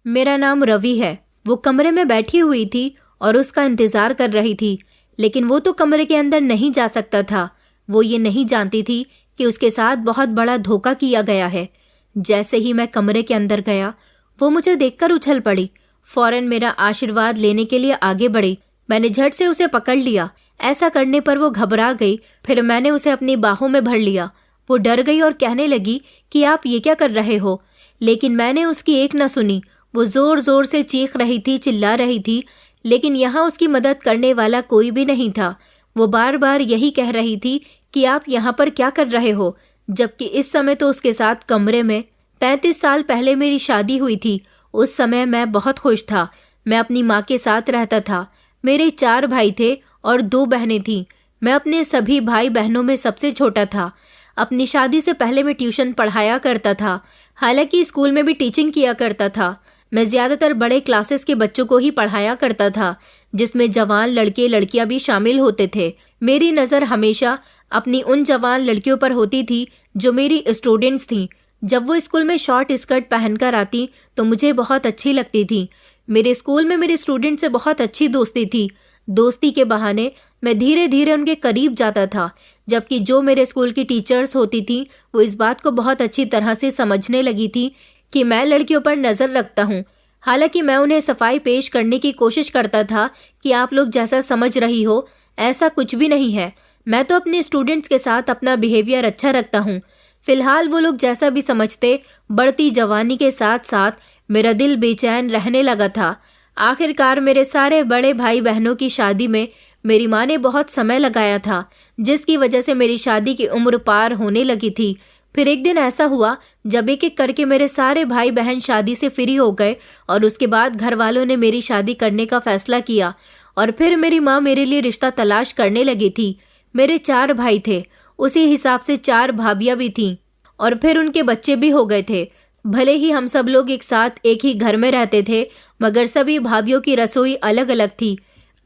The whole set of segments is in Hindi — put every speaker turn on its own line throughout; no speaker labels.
मेरा नाम रवि है। वो कमरे में बैठी हुई थी और उसका इंतजार कर रही थी, लेकिन वो तो कमरे के अंदर नहीं जा सकता था। वो ये नहीं जानती थी कि उसके साथ बहुत बड़ा धोखा किया गया है। जैसे ही मैं कमरे के अंदर गया, वो मुझे देखकर उछल पड़ी। फौरन मेरा आशीर्वाद लेने के लिए आगे बढ़ी। मैंने झट से उसे पकड़ लिया। ऐसा करने पर वो घबरा गई। फिर मैंने उसे अपनी बाहों में भर लिया। वो डर गई और कहने लगी कि आप ये क्या कर रहे हो, लेकिन मैंने उसकी एक न सुनी। वो जोर जोर से चीख रही थी, चिल्ला रही थी, लेकिन यहाँ उसकी मदद करने वाला कोई भी नहीं था। वो बार बार यही कह रही थी कि आप यहाँ पर क्या कर रहे हो, जबकि इस समय तो उसके साथ कमरे में 35 साल पहले मेरी शादी हुई थी। उस समय मैं बहुत खुश था। मैं अपनी माँ के साथ रहता था। मेरे 4 भाई थे और 2 बहनें थीं। मैं अपने सभी भाई बहनों में सबसे छोटा था। अपनी शादी से पहले मैं ट्यूशन पढ़ाया करता था, हालांकि स्कूल में भी टीचिंग किया करता था। मैं ज़्यादातर बड़े क्लासेस के बच्चों को ही पढ़ाया करता था, जिसमें जवान लड़के लड़कियां भी शामिल होते थे। मेरी नज़र हमेशा अपनी उन जवान लड़कियों पर होती थी जो मेरी स्टूडेंट्स थीं। जब वो स्कूल में शॉर्ट स्कर्ट पहनकर आती तो मुझे बहुत अच्छी लगती थी। मेरे स्कूल में मेरे स्टूडेंट से बहुत अच्छी दोस्ती थी। दोस्ती के बहाने मैं धीरे धीरे उनके करीब जाता था, जबकि जो मेरे स्कूल की टीचर्स होती थी वो इस बात को बहुत अच्छी तरह से समझने लगी थी कि मैं लड़कियों पर नज़र रखता हूँ। हालांकि मैं उन्हें सफाई पेश करने की कोशिश करता था कि आप लोग जैसा समझ रही हो ऐसा कुछ भी नहीं है। मैं तो अपने स्टूडेंट्स के साथ अपना बिहेवियर अच्छा रखता हूँ। फिलहाल वो लोग जैसा भी समझते, बढ़ती जवानी के साथ साथ मेरा दिल बेचैन रहने लगा था। आखिरकार मेरे सारे बड़े भाई बहनों की शादी में मेरी माँ ने बहुत समय लगाया था, जिसकी वजह से मेरी शादी की उम्र पार होने लगी थी। फिर एक दिन ऐसा हुआ जब एक एक करके मेरे सारे भाई बहन शादी से फ्री हो गए और उसके बाद घर वालों ने मेरी शादी करने का फैसला किया और फिर मेरी माँ मेरे लिए रिश्ता तलाश करने लगी थी। मेरे 4 भाई थे, उसी हिसाब से 4 भाभियाँ भी थीं और फिर उनके बच्चे भी हो गए थे। भले ही हम सब लोग एक साथ एक ही घर में रहते थे, मगर सभी भाभियों की रसोई अलग अलग थी।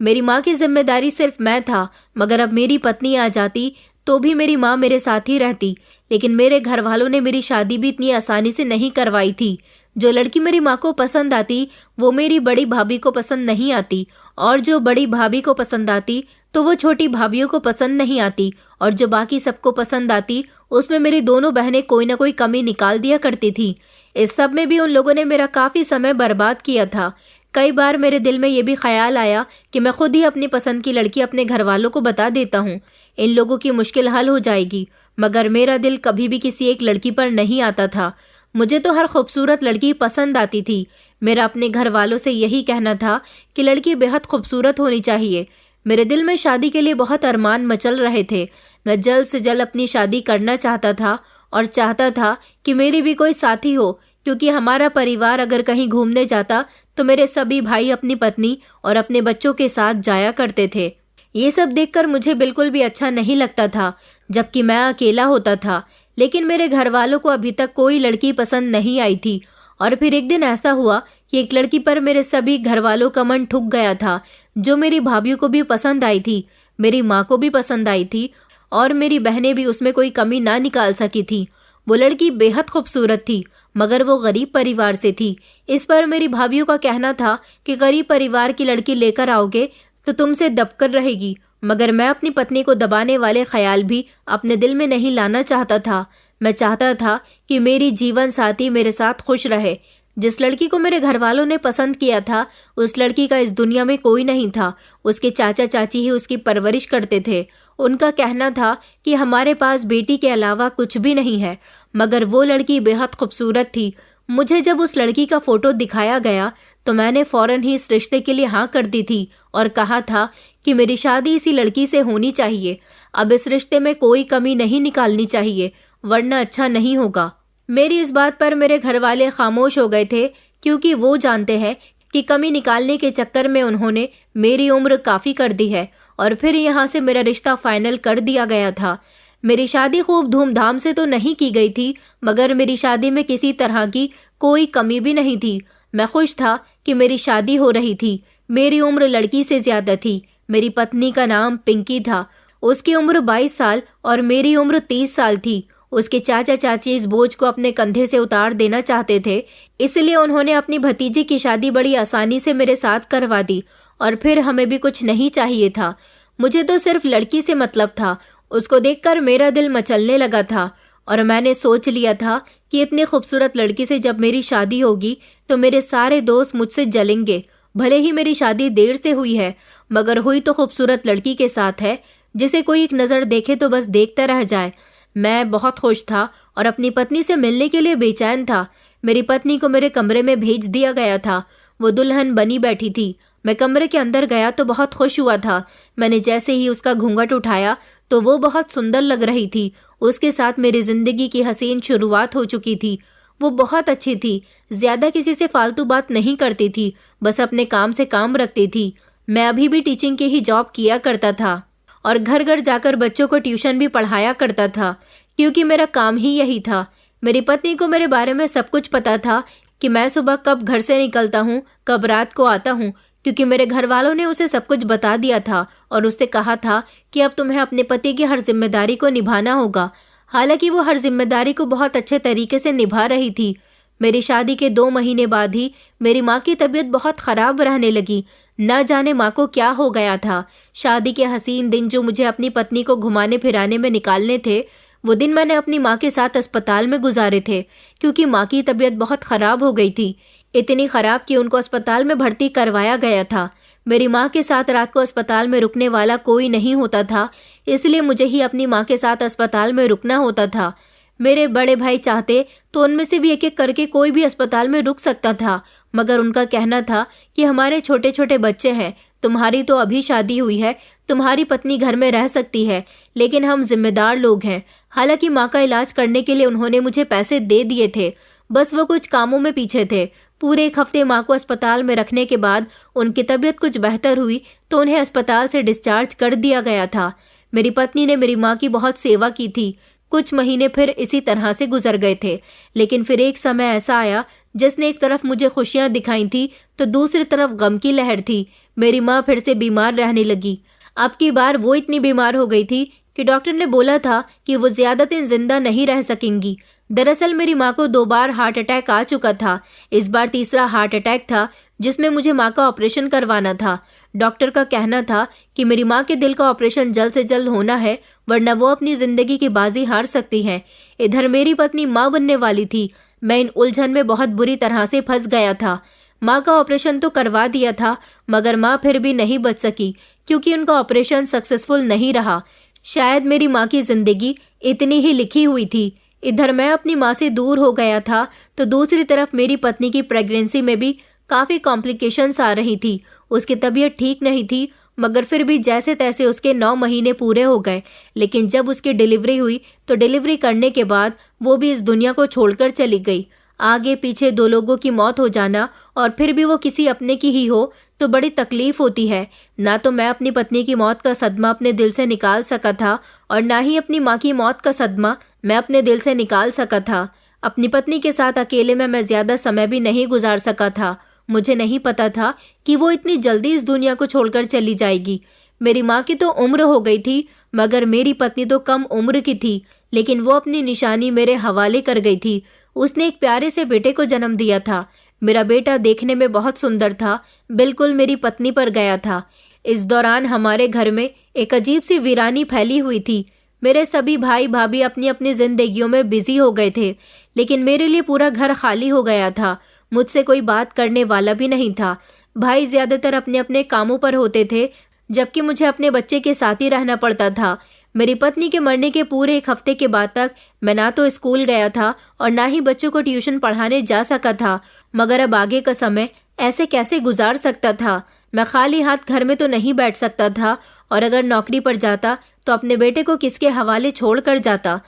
मेरी माँ की जिम्मेदारी सिर्फ मैं था, मगर अब मेरी पत्नी आ जाती तो भी मेरी माँ मेरे साथ ही रहती। लेकिन मेरे घर वालों ने मेरी शादी भी इतनी आसानी से नहीं करवाई थी। जो लड़की मेरी माँ को पसंद आती वो मेरी बड़ी भाभी को पसंद नहीं आती, और जो बड़ी भाभी को पसंद आती तो वो छोटी भाभियों को पसंद नहीं आती, और जो बाकी सबको पसंद आती उसमें मेरी दोनों बहनें कोई ना कोई कमी निकाल दिया करती थी। इस सब में भी उन लोगों ने मेरा काफ़ी समय बर्बाद किया था। कई बार मेरे दिल में ये भी ख्याल आया कि मैं खुद ही अपनी पसंद की लड़की अपने घर वालों को बता देता हूँ, इन लोगों की मुश्किल हल हो जाएगी। मगर मेरा दिल कभी भी किसी एक लड़की पर नहीं आता था। मुझे तो हर खूबसूरत लड़की पसंद आती थी। मेरा अपने घर वालों से यही कहना था कि लड़की बेहद खूबसूरत होनी चाहिए। मेरे दिल में शादी के लिए बहुत अरमान मचल रहे थे। मैं जल्द से जल्द अपनी शादी करना चाहता था और चाहता था कि मेरी भी कोई साथी हो, क्योंकि हमारा परिवार अगर कहीं घूमने जाता तो मेरे सभी भाई अपनी पत्नी और अपने बच्चों के साथ जाया करते थे। ये सब देखकर मुझे बिल्कुल भी अच्छा नहीं लगता था, जबकि मैं अकेला होता था। लेकिन मेरे घर वालों को अभी तक कोई लड़की पसंद नहीं आई थी। और फिर एक दिन ऐसा हुआ कि एक लड़की पर मेरे सभी घर वालों का मन ठुक गया था, जो मेरी भाभीयों को भी पसंद आई थी, मेरी माँ को भी पसंद आई थी, और मेरी बहनें भी उसमें कोई कमी ना निकाल सकी थी। वो लड़की बेहद खूबसूरत थी, मगर वो गरीब परिवार से थी। इस पर मेरी भाभीयों का कहना था कि गरीब परिवार की लड़की लेकर आओगे तो तुमसे दबकर रहेगी, मगर मैं अपनी पत्नी को दबाने वाले ख्याल भी अपने दिल में नहीं लाना चाहता था। मैं चाहता था कि मेरी जीवन साथी मेरे साथ खुश रहे। जिस लड़की को मेरे घर वालों ने पसंद किया था, उस लड़की का इस दुनिया में कोई नहीं था। उसके चाचा चाची ही उसकी परवरिश करते थे। उनका कहना था कि हमारे पास बेटी के अलावा कुछ भी नहीं है, मगर वो लड़की बेहद खूबसूरत थी। मुझे जब उस लड़की का फोटो दिखाया गया तो मैंने फौरन ही इस रिश्ते के लिए हाँ कर दी थी और कहा था कि मेरी शादी इसी लड़की से होनी चाहिए। अब इस रिश्ते में कोई कमी नहीं निकालनी चाहिए, वरना अच्छा नहीं होगा। मेरी इस बात पर मेरे घर वाले खामोश हो गए थे, क्योंकि वो जानते हैं कि कमी निकालने के चक्कर में उन्होंने मेरी उम्र काफ़ी कर दी है, और फिर यहाँ से मेरा रिश्ता फाइनल कर दिया गया था। मेरी शादी खूब धूमधाम से तो नहीं की गई थी, मगर मेरी शादी में किसी तरह की कोई कमी भी नहीं थी। मैं खुश था कि मेरी शादी हो रही थी। मेरी उम्र लड़की से ज्यादा थी। मेरी पत्नी का नाम पिंकी था। उसकी उम्र 22 साल और मेरी उम्र 30 साल थी। उसके चाचा चाची इस बोझ को अपने कंधे से उतार देना चाहते थे, इसलिए उन्होंने अपनी भतीजी की शादी बड़ी आसानी से मेरे साथ करवा दी। और फिर हमें भी कुछ नहीं चाहिए था, मुझे तो सिर्फ लड़की से मतलब था। उसको देखकर मेरा दिल मचलने लगा था और मैंने सोच लिया था कि इतनी खूबसूरत लड़की से जब मेरी शादी होगी तो मेरे सारे दोस्त मुझसे जलेंगे। भले ही मेरी शादी देर से हुई है, मगर हुई तो खूबसूरत लड़की के साथ है जिसे कोई एक नज़र देखे तो बस देखता रह जाए। मैं बहुत खुश था और अपनी पत्नी से मिलने के लिए बेचैन था। मेरी पत्नी को मेरे कमरे में भेज दिया गया था। वो दुल्हन बनी बैठी थी। मैं कमरे के अंदर गया तो बहुत खुश हुआ था। मैंने जैसे ही उसका घूंघट उठाया तो वो बहुत सुंदर लग रही थी। उसके साथ मेरी जिंदगी की हसीन शुरुआत हो चुकी थी। वो बहुत अच्छी थी, ज्यादा किसी से फालतू बात नहीं करती थी, बस अपने काम से काम रखती थी। मैं अभी भी टीचिंग की ही जॉब किया करता था और घर घर जाकर बच्चों को ट्यूशन भी पढ़ाया करता था, क्योंकि मेरा काम ही यही था। मेरी पत्नी को मेरे बारे में सब कुछ पता था कि मैं सुबह कब घर से निकलता हूँ, कब रात को आता हूँ, क्योंकि मेरे घर वालों ने उसे सब कुछ बता दिया था और उससे कहा था कि अब तुम्हें अपने पति की हर जिम्मेदारी को निभाना होगा। हालांकि वो हर जिम्मेदारी को बहुत अच्छे तरीके से निभा रही थी। मेरी शादी के 2 महीने बाद ही मेरी माँ की तबीयत बहुत खराब रहने लगी। न जाने माँ को क्या हो गया था। शादी के हसीन दिन जो मुझे अपनी पत्नी को घुमाने फिराने में निकालने थे, वो दिन मैंने अपनी माँ के साथ अस्पताल में गुजारे थे, क्योंकि माँ की तबीयत बहुत खराब हो गई थी। इतनी खराब कि उनको अस्पताल में भर्ती करवाया गया था। मेरी माँ के साथ रात को अस्पताल में रुकने वाला कोई नहीं होता था, इसलिए मुझे ही अपनी माँ के साथ अस्पताल में रुकना होता था। मेरे बड़े भाई चाहते तो उनमें से भी एक एक करके कोई भी अस्पताल में रुक सकता था, मगर उनका कहना था कि हमारे छोटे छोटे बच्चे हैं, तुम्हारी तो अभी शादी हुई है, तुम्हारी पत्नी घर में रह सकती है, लेकिन हम जिम्मेदार लोग हैं। हालांकि माँ का इलाज करने के लिए उन्होंने मुझे पैसे दे दिए थे, बस वो कुछ कामों में पीछे थे। पूरे 1 हफ्ते माँ को अस्पताल में रखने के बाद उनकी तबीयत कुछ बेहतर हुई तो उन्हें अस्पताल से डिस्चार्ज कर दिया गया था। मेरी पत्नी ने मेरी माँ की बहुत सेवा की थी। कुछ महीने फिर इसी तरह से गुजर गए थे, लेकिन फिर एक समय ऐसा आया जिसने एक तरफ मुझे खुशियां दिखाई थी तो दूसरी तरफ गम की लहर थी। मेरी माँ फिर से बीमार रहने लगी। अब की बार वो इतनी बीमार हो गई थी कि डॉक्टर ने बोला था कि वो ज्यादा दिन जिंदा नहीं रह सकेंगी। दरअसल मेरी माँ को 2 बार हार्ट अटैक आ चुका था। इस बार तीसरा हार्ट अटैक था जिसमें मुझे माँ का ऑपरेशन करवाना था। डॉक्टर का कहना था कि मेरी माँ के दिल का ऑपरेशन जल्द से जल्द होना है, वरना वो अपनी जिंदगी की बाजी हार सकती है। इधर मेरी पत्नी माँ बनने वाली थी। मैं इन उलझन में बहुत बुरी तरह से फंस गया था। माँ का ऑपरेशन तो करवा दिया था, मगर माँ फिर भी नहीं बच सकी, क्योंकि उनका ऑपरेशन सक्सेसफुल नहीं रहा। शायद मेरी माँ की जिंदगी इतनी ही लिखी हुई थी। इधर मैं अपनी माँ से दूर हो गया था तो दूसरी तरफ मेरी पत्नी की प्रेगनेंसी में भी काफ़ी कॉम्प्लिकेशंस आ रही थी। उसकी तबीयत ठीक नहीं थी, मगर फिर भी जैसे तैसे उसके 9 महीने पूरे हो गए। लेकिन जब उसकी डिलीवरी हुई तो डिलीवरी करने के बाद वो भी इस दुनिया को छोड़कर चली गई। आगे पीछे 2 लोगों की मौत हो जाना और फिर भी वो किसी अपने की ही हो तो बड़ी तकलीफ होती है। ना तो मैं अपनी पत्नी की मौत का सदमा अपने दिल से निकाल सका था और ना ही अपनी माँ की मौत का सदमा मैं अपने दिल से निकाल सका था। अपनी पत्नी के साथ अकेले में मैं ज्यादा समय भी नहीं गुजार सका था। मुझे नहीं पता था कि वो इतनी जल्दी इस दुनिया को छोड़कर चली जाएगी। मेरी माँ की तो उम्र हो गई थी, मगर मेरी पत्नी तो कम उम्र की थी, लेकिन वो अपनी निशानी मेरे हवाले कर गई थी। उसने एक प्यारे से बेटे को जन्म दिया था। मेरा बेटा देखने में बहुत सुंदर था, बिल्कुल मेरी पत्नी पर गया था। इस दौरान हमारे घर में एक अजीब सी वीरानी फैली हुई थी। मेरे सभी भाई भाभी अपनी अपनी जिंदगियों में बिजी हो गए थे, लेकिन मेरे लिए पूरा घर खाली हो गया था। मुझसे कोई बात करने वाला भी नहीं था। भाई ज्यादातर अपने अपने कामों पर होते थे, जबकि मुझे अपने बच्चे के साथ ही रहना पड़ता था। मेरी पत्नी के मरने के पूरे 1 हफ्ते के बाद तक मैं ना तो स्कूल गया था और ना ही बच्चों को ट्यूशन पढ़ाने जा सका था। मगर अब आगे का समय ऐसे कैसे गुजार सकता था? मैं खाली हाथ घर में तो नहीं बैठ सकता था, और अगर नौकरी पर जाता तो अपने बेटे को किसके हवाले छोड़ कर जाता।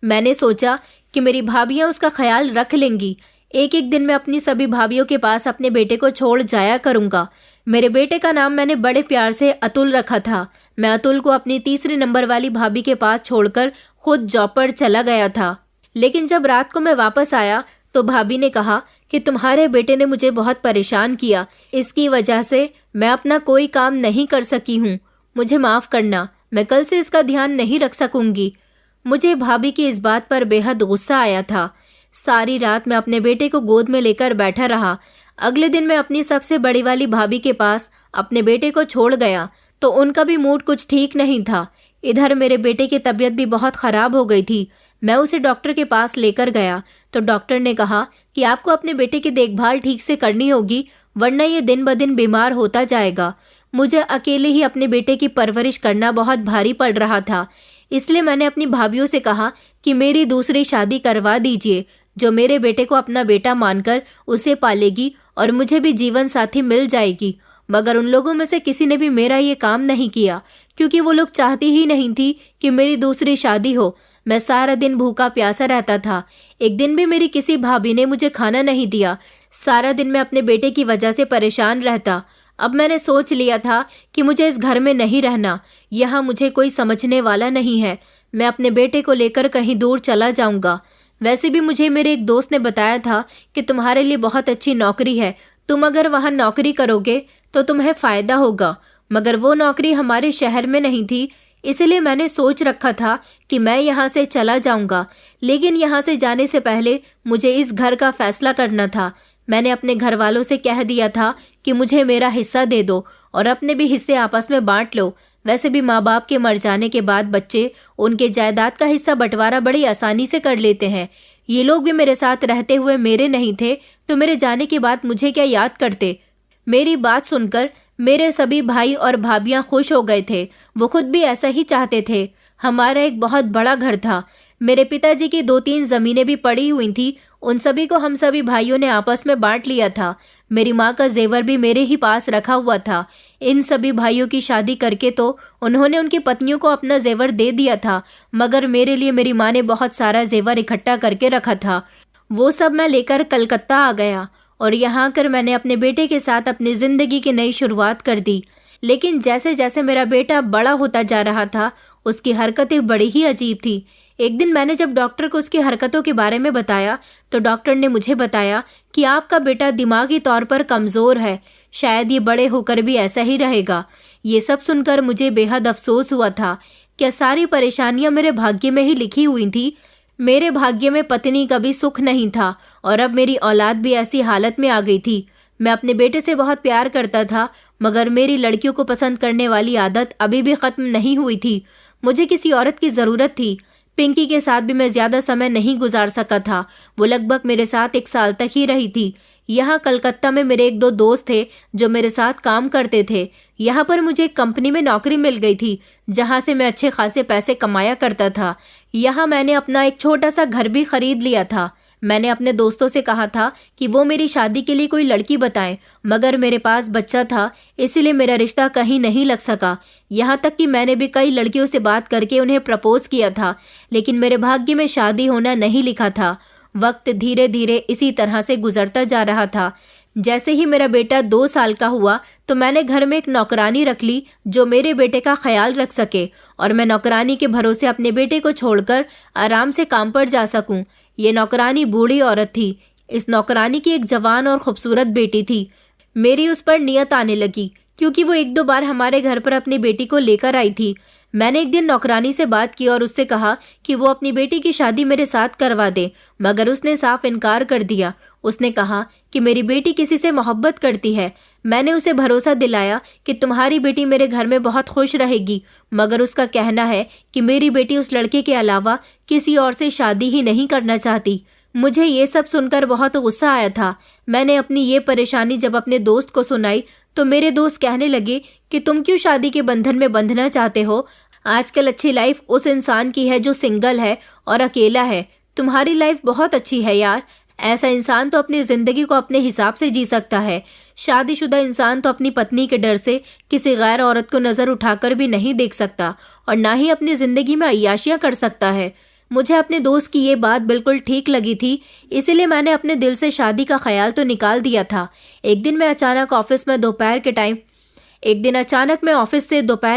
मैंने सोचा कि मेरी भाभियां उसका ख्याल रख लेंगी। एक एक दिन मैं अपनी सभी भाभियों के पास अपने बेटे को छोड़ जाया करूंगा। मेरे बेटे का नाम मैंने बड़े प्यार से अतुल रखा था। मैं अतुल को अपनी 3रे नंबर वाली भाभी के पास छोड़कर खुद जॉब पर चला गया था। लेकिन जब रात को मैं वापस आया तो भाभी ने कहा कि तुम्हारे बेटे ने मुझे बहुत परेशान किया, इसकी वजह से मैं अपना कोई काम नहीं कर सकी हूँ। मुझे माफ करना, मैं कल से इसका ध्यान नहीं रख सकूंगी। मुझे भाभी की इस बात पर बेहद गुस्सा आया था। सारी रात मैं अपने बेटे को गोद में लेकर बैठा रहा। अगले दिन मैं अपनी सबसे बड़ी वाली भाभी के पास अपने बेटे को छोड़ गया तो उनका भी मूड कुछ ठीक नहीं था। इधर मेरे बेटे की तबीयत भी बहुत खराब हो गई थी। मैं उसे डॉक्टर के पास लेकर गया तो डॉक्टर ने कहा कि आपको अपने बेटे की देखभाल ठीक से करनी होगी, वरना ये दिन ब दिन बीमार होता जाएगा। मुझे अकेले ही अपने बेटे की परवरिश करना बहुत भारी पड़ रहा था, इसलिए मैंने अपनी भाभीयों से कहा कि मेरी दूसरी शादी करवा दीजिए, जो मेरे बेटे को अपना बेटा मानकर उसे पालेगी और मुझे भी जीवन साथी मिल जाएगी। मगर उन लोगों में से किसी ने भी मेरा ये काम नहीं किया, क्योंकि वो लोग चाहती ही नहीं थी कि मेरी दूसरी शादी हो। मैं सारा दिन भूखा प्यासा रहता था। एक दिन भी मेरी किसी भाभी ने मुझे खाना नहीं दिया। सारा दिन मैं अपने बेटे की वजह से परेशान रहता। अब मैंने सोच लिया था कि मुझे इस घर में नहीं रहना। यहाँ मुझे कोई समझने वाला नहीं है। मैं अपने बेटे को लेकर कहीं दूर चला जाऊंगा। वैसे भी मुझे मेरे एक दोस्त ने बताया था कि तुम्हारे लिए बहुत अच्छी नौकरी है, तुम अगर वहाँ नौकरी करोगे तो तुम्हें फायदा होगा। मगर वो नौकरी हमारे शहर में नहीं थी, इसलिए मैंने सोच रखा था कि मैं यहाँ से चला जाऊंगा। लेकिन यहाँ से जाने से पहले मुझे इस घर का फैसला करना था। मैंने अपने घर वालों से कह दिया था कि मुझे मेरा हिस्सा दे दो और अपने भी हिस्से आपस में बांट लो। वैसे भी माँ बाप के मर जाने के बाद बच्चे उनके जायदाद का हिस्सा बंटवारा बड़ी आसानी से कर लेते हैं। ये लोग भी मेरे साथ रहते हुए मेरे नहीं थे, तो मेरे जाने के बाद मुझे क्या याद करते। मेरी बात सुनकर मेरे सभी भाई और भाभियां खुश हो गए थे। वो खुद भी ऐसा ही चाहते थे। हमारा एक बहुत बड़ा घर था। मेरे पिताजी की 2-3 जमीनें भी पड़ी हुई थी। उन सभी को हम सभी भाइयों ने आपस में बांट लिया था। मेरी माँ का जेवर भी मेरे ही पास रखा हुआ था। इन सभी भाइयों की शादी करके तो उन्होंने उनकी पत्नियों को अपना जेवर दे दिया था, मगर मेरे लिए मेरी माँ ने बहुत सारा जेवर इकट्ठा करके रखा था। वो सब मैं लेकर कलकत्ता आ गया और यहाँ आकर मैंने अपने बेटे के साथ अपनी जिंदगी की नई शुरुआत कर दी। लेकिन जैसे जैसे मेरा बेटा बड़ा होता जा रहा था, उसकी हरकतें बड़ी ही अजीब थी। एक दिन मैंने जब डॉक्टर को उसकी हरकतों के बारे में बताया तो डॉक्टर ने मुझे बताया कि आपका बेटा दिमागी तौर पर कमज़ोर है, शायद ये बड़े होकर भी ऐसा ही रहेगा। ये सब सुनकर मुझे बेहद अफसोस हुआ था। क्या सारी परेशानियां मेरे भाग्य में ही लिखी हुई थी? मेरे भाग्य में पत्नी का भी सुख नहीं था और अब मेरी औलाद भी ऐसी हालत में आ गई थी। मैं अपने बेटे से बहुत प्यार करता था, मगर मेरी लड़कियों को पसंद करने वाली आदत अभी भी खत्म नहीं हुई थी। मुझे किसी औरत की ज़रूरत थी। पिंकी के साथ भी मैं ज़्यादा समय नहीं गुजार सका था। वो लगभग मेरे साथ 1 साल तक ही रही थी। यहाँ कलकत्ता में मेरे 1-2 दोस्त थे जो मेरे साथ काम करते थे। यहाँ पर मुझे एक कंपनी में नौकरी मिल गई थी, जहाँ से मैं अच्छे खासे पैसे कमाया करता था। यहाँ मैंने अपना एक छोटा सा घर भी खरीद लिया था। मैंने अपने दोस्तों से कहा था कि वो मेरी शादी के लिए कोई लड़की बताएं, मगर मेरे पास बच्चा था, इसलिए मेरा रिश्ता कहीं नहीं लग सका। यहाँ तक कि मैंने भी कई लड़कियों से बात करके उन्हें प्रपोज किया था, लेकिन मेरे भाग्य में शादी होना नहीं लिखा था। वक्त धीरे धीरे इसी तरह से गुजरता जा रहा था। जैसे ही मेरा बेटा 2 साल का हुआ तो मैंने घर में एक नौकरानी रख ली जो मेरे बेटे का ख्याल रख सके और मैं नौकरानी के भरोसे अपने बेटे को छोड़कर आराम से काम पर जा सकूं। ये नौकरानी बूढ़ी औरत थी। इस नौकरानी की एक जवान और खूबसूरत बेटी थी। मेरी उस पर नियत आने लगी, क्योंकि वो 1-2 बार हमारे घर पर अपनी बेटी को लेकर आई थी। मैंने एक दिन नौकरानी से बात की और उससे कहा कि वो अपनी बेटी की शादी मेरे साथ करवा दे, मगर उसने साफ इनकार कर दिया। उसने कहा कि मेरी बेटी किसी से मोहब्बत करती है। मैंने उसे भरोसा दिलाया कि तुम्हारी बेटी मेरे घर में बहुत खुश रहेगी, मगर उसका कहना है कि मेरी बेटी उस लड़के के अलावा किसी और से शादी ही नहीं करना चाहती। मुझे ये सब सुनकर बहुत गुस्सा आया था। मैंने अपनी ये परेशानी जब अपने दोस्त को सुनाई तो मेरे दोस्त कहने लगे कि तुम क्यों शादी के बंधन में बंधना चाहते हो? आजकल अच्छी लाइफ उस इंसान की है जो सिंगल है और अकेला है। तुम्हारी लाइफ बहुत अच्छी है यार। ऐसा इंसान तो अपनी जिंदगी को अपने हिसाब से जी सकता है। शादीशुदा इंसान तो अपनी पत्नी के डर से किसी गैर औरत को नजर उठाकर भी नहीं देख सकता और ना ही अपनी जिंदगी में अय्याशियां कर सकता है। मुझे अपने दोस्त की ये बात बिल्कुल ठीक लगी थी, इसीलिए मैंने अपने दिल से शादी का ख्याल तो निकाल दिया था। एक दिन मैं अचानक ऑफिस से दोपहर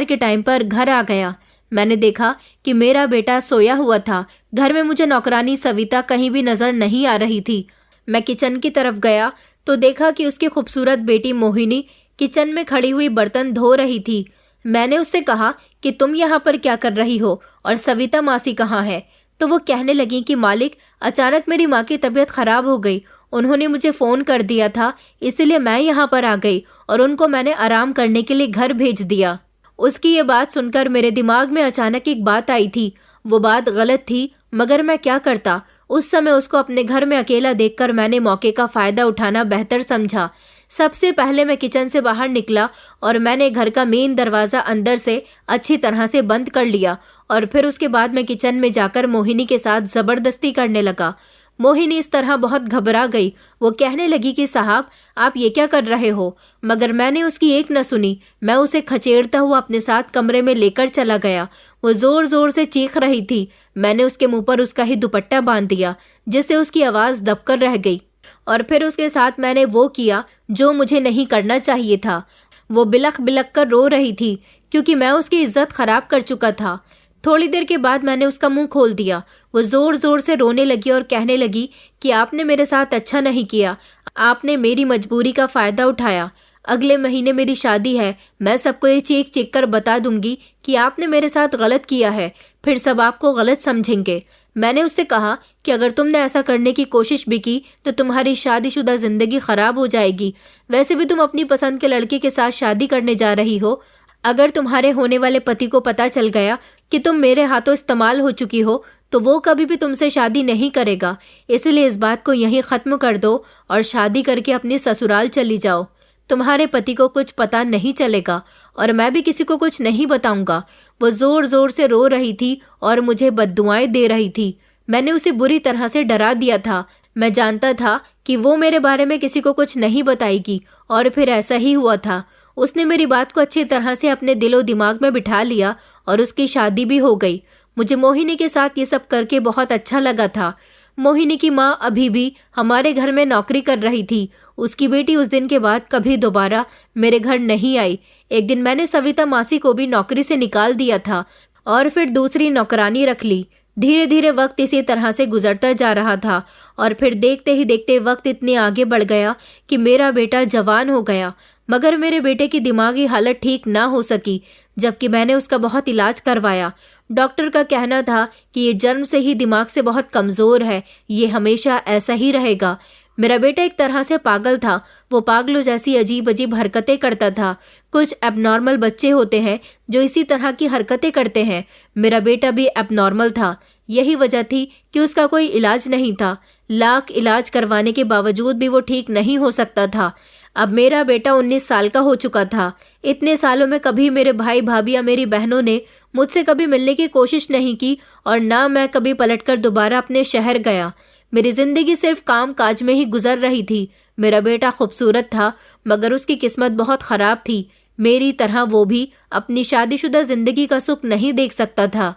के टाइम पर घर आ गया। मैंने देखा कि मेरा बेटा सोया हुआ था। घर में मुझे नौकरानी सविता कहीं भी नजर नहीं आ रही थी। मैं किचन की तरफ गया तो देखा कि उसकी खूबसूरत बेटी मोहिनी किचन में खड़ी हुई बर्तन धो रही थी। मैंने उससे कहा कि तुम यहाँ पर क्या कर रही हो और सविता मासी कहाँ है? तो वो कहने लगी कि मालिक, अचानक मेरी माँ की तबीयत खराब हो गई। उन्होंने मुझे फ़ोन कर दिया था, इसलिए मैं यहाँ पर आ गई और उनको मैंने आराम करने के लिए घर भेज दिया। उसकी ये बात सुनकर मेरे दिमाग में अचानक एक बात आई थी। वो बात गलत थी, मगर मैं क्या करता। उस समय उसको अपने घर में अकेला देखकर मैंने मौके का फ़ायदा उठाना बेहतर समझा। सबसे पहले मैं किचन से बाहर निकला और मैंने घर का मेन दरवाज़ा अंदर से अच्छी तरह से बंद कर लिया और फिर उसके बाद मैं किचन में जाकर मोहिनी के साथ ज़बरदस्ती करने लगा। मोहिनी इस तरह बहुत घबरा गई। वो कहने लगी कि साहब, आप ये क्या कर रहे हो? मगर मैंने उसकी एक न सुनी। मैं उसे खचेड़ता हुआ अपने साथ कमरे में लेकर चला गया। वो ज़ोर ज़ोर से चीख रही थी। मैंने उसके मुंह पर उसका ही दुपट्टा बांध दिया, जिससे उसकी आवाज़ दबकर रह गई। और फिर उसके साथ मैंने वो किया जो मुझे नहीं करना चाहिए था। वो बिलख बिलख कर रो रही थी क्योंकि मैं उसकी इज्जत खराब कर चुका था। थोड़ी देर के बाद मैंने उसका मुंह खोल दिया। वो ज़ोर ज़ोर से रोने लगी और कहने लगी कि आपने मेरे साथ अच्छा नहीं किया, आपने मेरी मजबूरी का फ़ायदा उठाया। अगले महीने मेरी शादी है, मैं सबको ये चीख चीख कर बता दूंगी कि आपने मेरे साथ गलत किया है, फिर सब आपको गलत समझेंगे। मैंने उससे कहा कि अगर तुमने ऐसा करने की कोशिश भी की तो तुम्हारी शादीशुदा ज़िंदगी ख़राब हो जाएगी। वैसे भी तुम अपनी पसंद के लड़के के साथ शादी करने जा रही हो। अगर तुम्हारे होने वाले पति को पता चल गया कि तुम मेरे हाथों इस्तेमाल हो चुकी हो तो वो कभी भी तुमसे शादी नहीं करेगा। इसलिए इस बात को यहीं ख़त्म कर दो और शादी करके अपने ससुराल चली जाओ। तुम्हारे पति को कुछ पता नहीं चलेगा और मैं भी किसी को कुछ नहीं बताऊंगा। वो ज़ोर ज़ोर से रो रही थी और मुझे बद्दुआएं दे रही थी। मैंने उसे बुरी तरह से डरा दिया था। मैं जानता था कि वो मेरे बारे में किसी को कुछ नहीं बताएगी और फिर ऐसा ही हुआ था। उसने मेरी बात को अच्छी तरह से अपने दिलो दिमाग में बिठा लिया और उसकी शादी भी हो गई। मुझे मोहिनी के साथ ये सब करके बहुत अच्छा लगा था। मोहिनी की माँ अभी भी हमारे घर में नौकरी कर रही थी। उसकी बेटी उस दिन के बाद कभी दोबारा मेरे घर नहीं आई। एक दिन मैंने सविता मासी को भी नौकरी से निकाल दिया था और फिर दूसरी नौकरानी रख ली। धीरे धीरे वक्त इसी तरह से गुजरता जा रहा था और फिर देखते ही देखते वक्त इतने आगे बढ़ गया कि मेरा बेटा जवान हो गया। मगर मेरे बेटे की दिमागी हालत ठीक ना हो सकी, जबकि मैंने उसका बहुत इलाज करवाया। डॉक्टर का कहना था कि ये जन्म से ही दिमाग से बहुत कमज़ोर है, ये हमेशा ऐसा ही रहेगा। मेरा बेटा एक तरह से पागल था। वो पागलों जैसी अजीब अजीब हरकतें करता था। कुछ एबनॉर्मल बच्चे होते हैं जो इसी तरह की हरकतें करते हैं। मेरा बेटा भी एबनॉर्मल था। यही वजह थी कि उसका कोई इलाज नहीं था। लाख इलाज करवाने के बावजूद भी वो ठीक नहीं हो सकता था। अब मेरा बेटा 19 साल का हो चुका था। इतने सालों में कभी मेरे भाई भाभी या मेरी बहनों ने मुझसे कभी मिलने की कोशिश नहीं की और ना मैं कभी पलटकर दोबारा अपने शहर गया। मेरी जिंदगी सिर्फ काम काज में ही गुजर रही थी। मेरा बेटा खूबसूरत था, मगर उसकी किस्मत बहुत ख़राब थी। मेरी तरह वो भी अपनी शादीशुदा जिंदगी का सुख नहीं देख सकता था।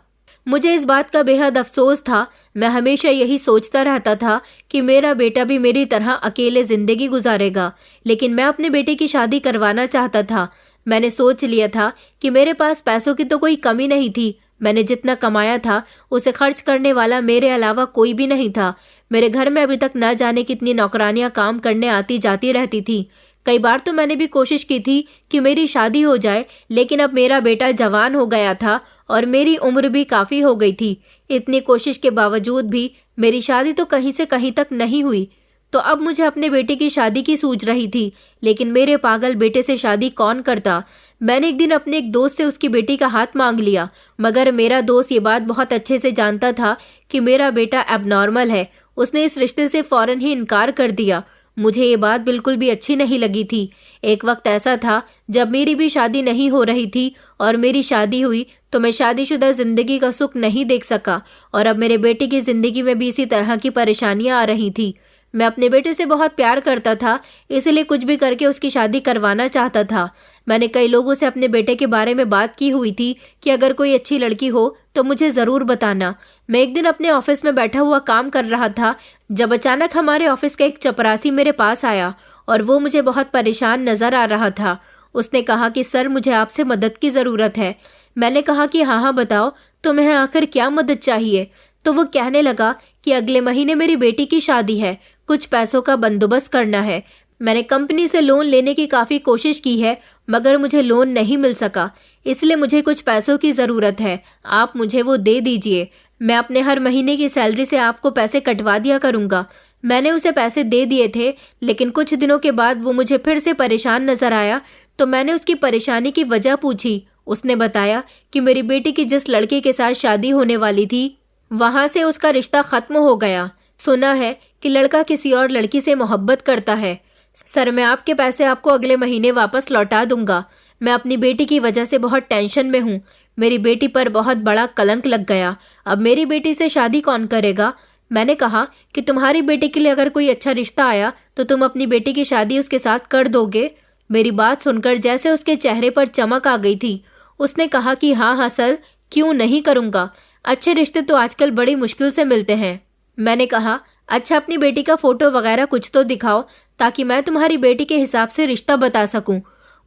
मुझे इस बात का बेहद अफसोस था। मैं हमेशा यही सोचता रहता था कि मेरा बेटा भी मेरी तरह अकेले ज़िंदगी गुजारेगा, लेकिन मैं अपने बेटे की शादी करवाना चाहता था। मैंने सोच लिया था कि मेरे पास पैसों की तो कोई कमी नहीं थी। मैंने जितना कमाया था उसे खर्च करने वाला मेरे अलावा कोई भी नहीं था। मेरे घर में अभी तक न जाने कितनी नौकरानियां काम करने आती जाती रहती थी। कई बार तो मैंने भी कोशिश की थी कि मेरी शादी हो जाए, लेकिन अब मेरा बेटा जवान हो गया था और मेरी उम्र भी काफ़ी हो गई थी। इतनी कोशिश के बावजूद भी मेरी शादी तो कहीं से कहीं तक नहीं हुई। तो अब मुझे अपने बेटे की शादी की सूझ रही थी, लेकिन मेरे पागल बेटे से शादी कौन करता। मैंने एक दिन अपने एक दोस्त से उसकी बेटी का हाथ मांग लिया, मगर मेरा दोस्त ये बात बहुत अच्छे से जानता था कि मेरा बेटा एबनॉर्मल है। उसने इस रिश्ते से फौरन ही इनकार कर दिया। मुझे ये बात बिल्कुल भी अच्छी नहीं लगी थी। एक वक्त ऐसा था जब मेरी भी शादी नहीं हो रही थी और मेरी शादी हुई तो मैं शादीशुदा जिंदगी का सुख नहीं देख सका और अब मेरे बेटे की जिंदगी में भी इसी तरह की परेशानियां आ रही थी। मैं अपने बेटे से बहुत प्यार करता था, इसलिए कुछ भी करके उसकी शादी करवाना चाहता था। मैंने कई लोगों से अपने बेटे के बारे में बात की हुई थी कि अगर कोई अच्छी लड़की हो तो मुझे ज़रूर बताना। मैं एक दिन अपने ऑफिस में बैठा हुआ काम कर रहा था जब अचानक हमारे ऑफिस का एक चपरासी मेरे पास आया और वो मुझे बहुत परेशान नज़र आ रहा था। उसने कहा कि सर, मुझे आपसे मदद की ज़रूरत है। मैंने कहा कि हाँ बताओ, तुम्हें आखिर क्या मदद चाहिए। तो वो कहने लगा कि अगले महीने मेरी बेटी की शादी है, कुछ पैसों का बंदोबस्त करना है। मैंने कंपनी से लोन लेने की काफ़ी कोशिश की है, मगर मुझे लोन नहीं मिल सका। इसलिए मुझे कुछ पैसों की ज़रूरत है। आप मुझे वो दे दीजिए। मैं अपने हर महीने की सैलरी से आपको पैसे कटवा दिया करूँगा। मैंने उसे पैसे दे दिए थे, लेकिन कुछ दिनों के बाद वो मुझे फिर से परेशान नजर आया तो मैंने उसकी परेशानी की वजह पूछी। उसने बताया कि मेरी बेटी की जिस लड़के के साथ शादी होने वाली थी वहां से उसका रिश्ता खत्म हो गया। सुना है कि लड़का किसी और लड़की से मोहब्बत करता है। सर, मैं आपके पैसे आपको अगले महीने वापस लौटा दूंगा। मैं अपनी बेटी की वजह से बहुत टेंशन में हूँ। मेरी बेटी पर बहुत बड़ा कलंक लग गया। अब मेरी बेटी से शादी कौन करेगा? मैंने कहा कि तुम्हारी बेटी के लिए अगर कोई अच्छा रिश्ता आया तो तुम अपनी बेटी की शादी उसके साथ कर दोगे? मेरी बात सुनकर जैसे उसके चेहरे पर चमक आ गई थी। उसने कहा कि हाँ हाँ सर, क्यों नहीं करूँगा। अच्छे रिश्ते तो आजकल बड़ी मुश्किल से मिलते हैं। मैंने कहा, अच्छा अपनी बेटी का फोटो वगैरह कुछ तो दिखाओ ताकि मैं तुम्हारी बेटी के हिसाब से रिश्ता बता सकूं।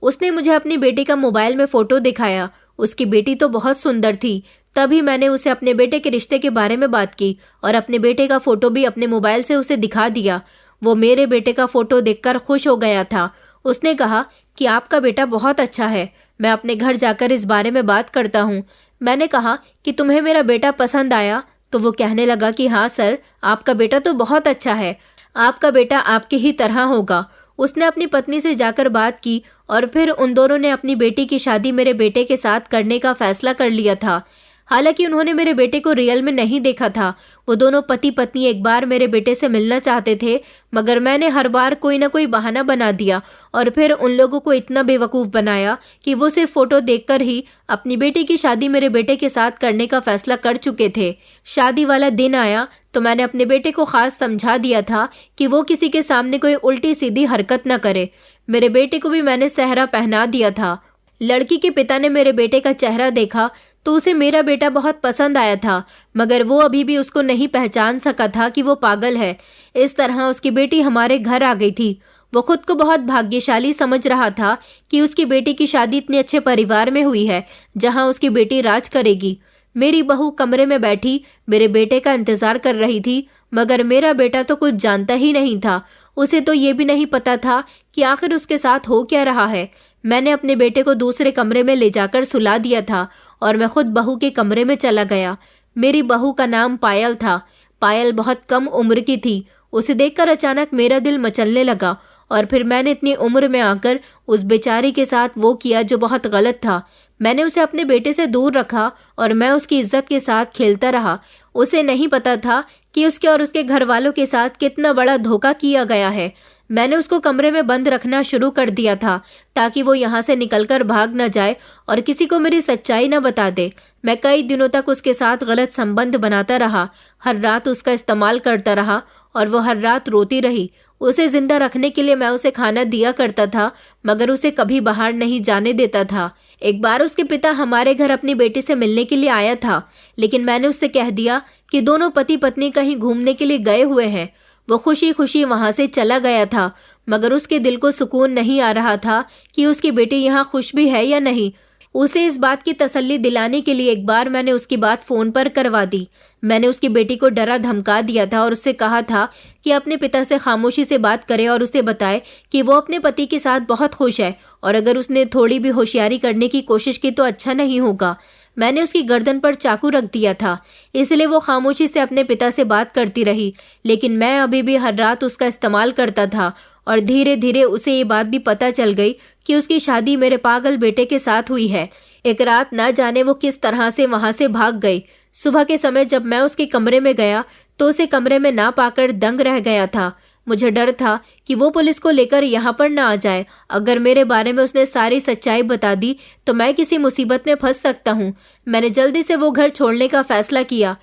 उसने मुझे अपनी बेटी का मोबाइल में फोटो दिखाया। उसकी बेटी तो बहुत सुंदर थी। तभी मैंने उसे अपने बेटे के रिश्ते के बारे में बात की और अपने बेटे का फोटो भी अपने मोबाइल से उसे दिखा दिया। वो मेरे बेटे का फोटो देखकर खुश हो गया था। उसने कहा कि आपका बेटा बहुत अच्छा है, मैं अपने घर जाकर इस बारे में बात करता हूँ। मैंने कहा कि तुम्हें मेरा बेटा पसंद आया? तो वो कहने लगा कि हाँ सर, आपका बेटा तो बहुत अच्छा है, आपका बेटा आपकी ही तरह होगा। उसने अपनी पत्नी से जाकर बात की और फिर उन दोनों ने अपनी बेटी की शादी मेरे बेटे के साथ करने का फैसला कर लिया था। हालांकि उन्होंने मेरे बेटे को रियल में नहीं देखा था। वो दोनों पति पत्नी एक बार मेरे बेटे से मिलना चाहते थे, मगर मैंने हर बार कोई ना कोई बहाना बना दिया और फिर उन लोगों को इतना बेवकूफ़ बनाया कि वो सिर्फ फोटो देखकर ही अपनी बेटी की शादी मेरे बेटे के साथ करने का फैसला कर चुके थे। शादी वाला दिन आया तो मैंने अपने बेटे को खास समझा दिया था कि वो किसी के सामने कोई उल्टी सीधी हरकत न करे। मेरे बेटे को भी मैंने सेहरा पहना दिया था। लड़की के पिता ने मेरे बेटे का चेहरा देखा तो उसे मेरा बेटा बहुत पसंद आया था, मगर वो अभी भी उसको नहीं पहचान सका था कि वो पागल है। इस तरह उसकी बेटी हमारे घर आ गई थी। वो खुद को बहुत भाग्यशाली समझ रहा था कि उसकी बेटी की शादी इतने अच्छे परिवार में हुई है जहां उसकी बेटी राज करेगी। मेरी बहू कमरे में बैठी मेरे बेटे का इंतजार कर रही थी, मगर मेरा बेटा तो कुछ जानता ही नहीं था। उसे तो ये भी नहीं पता था कि आखिर उसके साथ हो क्या रहा है। मैंने अपने बेटे को दूसरे कमरे में ले जाकर सुला दिया था और मैं खुद बहू के कमरे में चला गया। मेरी बहू का नाम पायल था। पायल बहुत कम उम्र की थी। उसे देखकर अचानक मेरा दिल मचलने लगा और फिर मैंने इतनी उम्र में आकर उस बेचारी के साथ वो किया जो बहुत गलत था। मैंने उसे अपने बेटे से दूर रखा और मैं उसकी इज्जत के साथ खेलता रहा। उसे नहीं पता था कि उसके और उसके घर वालों के साथ कितना बड़ा धोखा किया गया है। मैंने उसको कमरे में बंद रखना शुरू कर दिया था ताकि वो यहाँ से निकलकर भाग न जाए और किसी को मेरी सच्चाई न बता दे। मैं कई दिनों तक उसके साथ गलत संबंध बनाता रहा। हर रात उसका इस्तेमाल करता रहा और वो हर रात रोती रही। उसे जिंदा रखने के लिए मैं उसे खाना दिया करता था, मगर उसे कभी बाहर नहीं जाने देता था। एक बार उसके पिता हमारे घर अपनी बेटी से मिलने के लिए आया था, लेकिन मैंने उससे कह दिया कि दोनों पति पत्नी कहीं घूमने के लिए गए हुए हैं। वो खुशी खुशी वहां से चला गया था, मगर उसके दिल को सुकून नहीं आ रहा था कि उसकी बेटी यहाँ खुश भी है या नहीं। उसे इस बात की तसल्ली दिलाने के लिए एक बार मैंने उसकी बात फोन पर करवा दी। मैंने उसकी बेटी को डरा धमका दिया था और उससे कहा था कि अपने पिता से खामोशी से बात करे और उसे बताए कि वो अपने पति के साथ बहुत खुश है और अगर उसने थोड़ी भी होशियारी करने की कोशिश की तो अच्छा नहीं होगा। मैंने उसकी गर्दन पर चाकू रख दिया था, इसलिए वो खामोशी से अपने पिता से बात करती रही, लेकिन मैं अभी भी हर रात उसका इस्तेमाल करता था और धीरे धीरे उसे ये बात भी पता चल गई कि उसकी शादी मेरे पागल बेटे के साथ हुई है। एक रात ना जाने वो किस तरह से वहां से भाग गई। सुबह के समय जब मैं उसके कमरे में गया तो उसे कमरे में ना पाकर दंग रह गया था। मुझे डर था कि वो पुलिस को लेकर यहाँ पर ना आ जाए। अगर मेरे बारे में उसने सारी सच्चाई बता दी तो मैं किसी मुसीबत में फंस सकता हूँ। मैंने जल्दी से वो घर छोड़ने का फैसला किया।